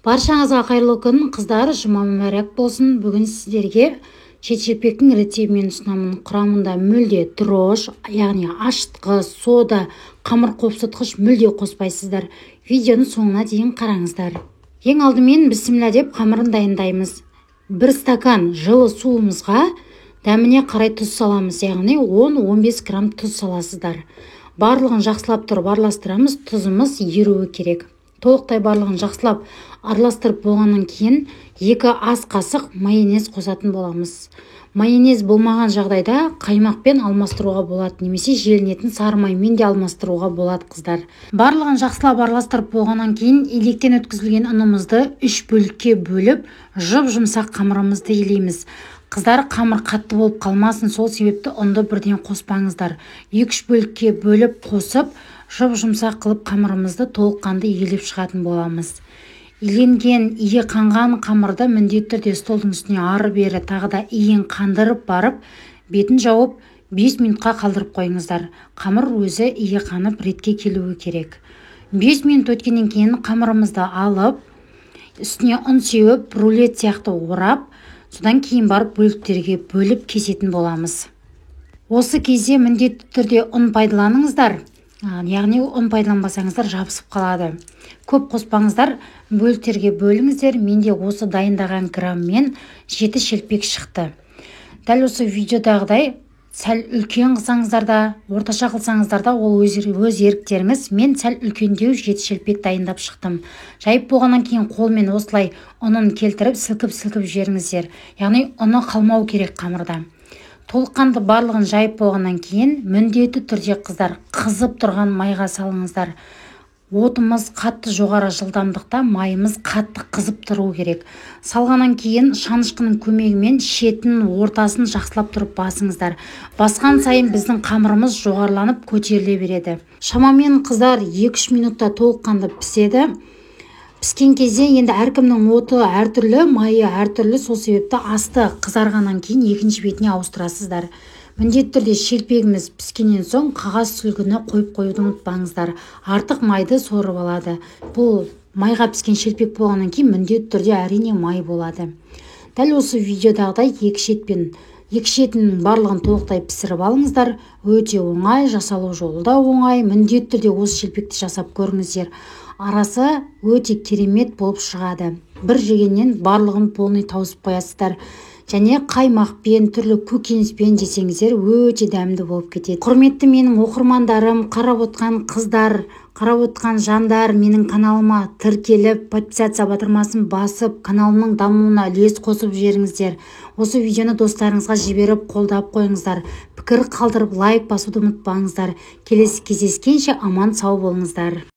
Баршаңызға қайырлы күн, қыздар, жұма мүбәрәк болсын. Бүгін сіздерге шет-шелпектің рецептімен ұсынамын. Құрамында мүлде дрож, яғни ашытқы, сода, қамыр қопсытқыш мүлде қоспайсыздар. Видеоны соңына дейін қараңыздар. Ең алдымен бісміллә деп қамырын дайындаймыз. 1 стакан жылы суымызға дәміне қарай тұз саламыз, яғни 10-15 грамм тұз саласыздар. Барлығын жақсылап тұрып араластырамыз, тұзымыз еруі керек. Толықтай барлығын жақсылап араластырып болғаннан кейін 2 ас қасық майонез қосатын боламыз. Майонез болмаған жағдайда қаймақпен алмастыруға болады, немесе желінетін сары маймен де алмастыруға болады, қыздар. Барлығын жақсылап араластырып болғаннан кейін електен өткізілген ұнымызды 3 бөлікке бөліп, жұп-жұмсақ қамырымызды илейміз. Қыздар, қамыр қатты болып қалмасын, сол себепті ұнды бірден қоспаңыздар. 2-3 бөлікке бөліп қосып, жұп-жұмсақ қылып қамырымызды толыққанды иіліп шығатын боламыз. Иленген, ие қанған қамырды міндетті түрде столдың үстіне ары-бері тағы да иен қандырып барып, бетін жауып 5 минутқа қалдырып қойыңыздар. Қамыр өзі ие қанып ретке келуі керек. 5 минут өткеннен кейін қамырымызды алып, үстіне ұн сеуіп, рулет сияқты орап, содан кейін барып бөліктерге бөліп кесетін боламыз. Осы кезде міндетті түрде ұн пайдаланыңыздар. Яғни ұн пайдаланбасаңыздар жабысып қалады. Көп қоспаңыздар, бөліктерге бөліңіздер. Менде осы дайындаған граммен 7 шелпек шықты. Дәл осы видеодағыдай сәл үлкен қылсаңыздар да, орташа қылсаңыздар да, ол өз еріктеріңіз. Мен сәл үлкендеу 7 шелпек дайындап шықтым. Жайып болғаннан кейін қолмен осылай ұнын келтіріп, сілкіп жіберіңіздер. Яғни ұны қалмау керек қамырда. Толыққанды барлығын жайып болғаннан кейін міндетті түрде, қыздар, қызып тұрған майға салыңыздар. Отымыз қатты жоғары жылдамдықта, майымыз қатты қызып тұру керек. Салғаннан кейін шанышқының көмегімен шетін, ортасын жақсылап тұрып басыңыздар. Басқан сайын біздің қамырымыз жоғарыланып көтеріле береді. Шамамен, қыздар, 2-3 минутта толыққанды піседі. Піскен кезде енді әркімнің оты әртүрлі, майы әртүрлі, сол себепті асты қызарғаннан кейін екінші бетіне ауыстырасыздар. Міндетті түрде шелпегіміз піскеннен соң қағаз сүлгіні қойып қоюды ұмытпаңыздар. Артық майды сорып алады. Бұл майға піскен шелпек болғаннан кейін міндетті түрде әрине май болады. Дәл осы видеодағыдай екі шетінің барлығын толықтай пісіріп алыңыздар. Өте оңай, жасалу жолы да оңай. Міндетті түрде осы шелпекті жасап көріңіздер. Арасы өте керемет болып шығады. Бір жегеннен барлығын полный тауысып қоясыздар. Және қаймақпен, түрлі көкөніспен жесеңіздер өте дәмді болып кетеді. Құрметті менің оқырмандарым, қарап отқан қыздар, қарап отқан жандар, менің каналыма тіркеліп, подписация батырмасын басып, каналымның дамуына үлес қосып жіберіңіздер. Осы видеоны достарыңызға жіберіп, қолдап қойыңыздар. Пікір қалдырып, лайк басуды ұмытпаңыздар. Келесі кездескенше аман сау болыңыздар.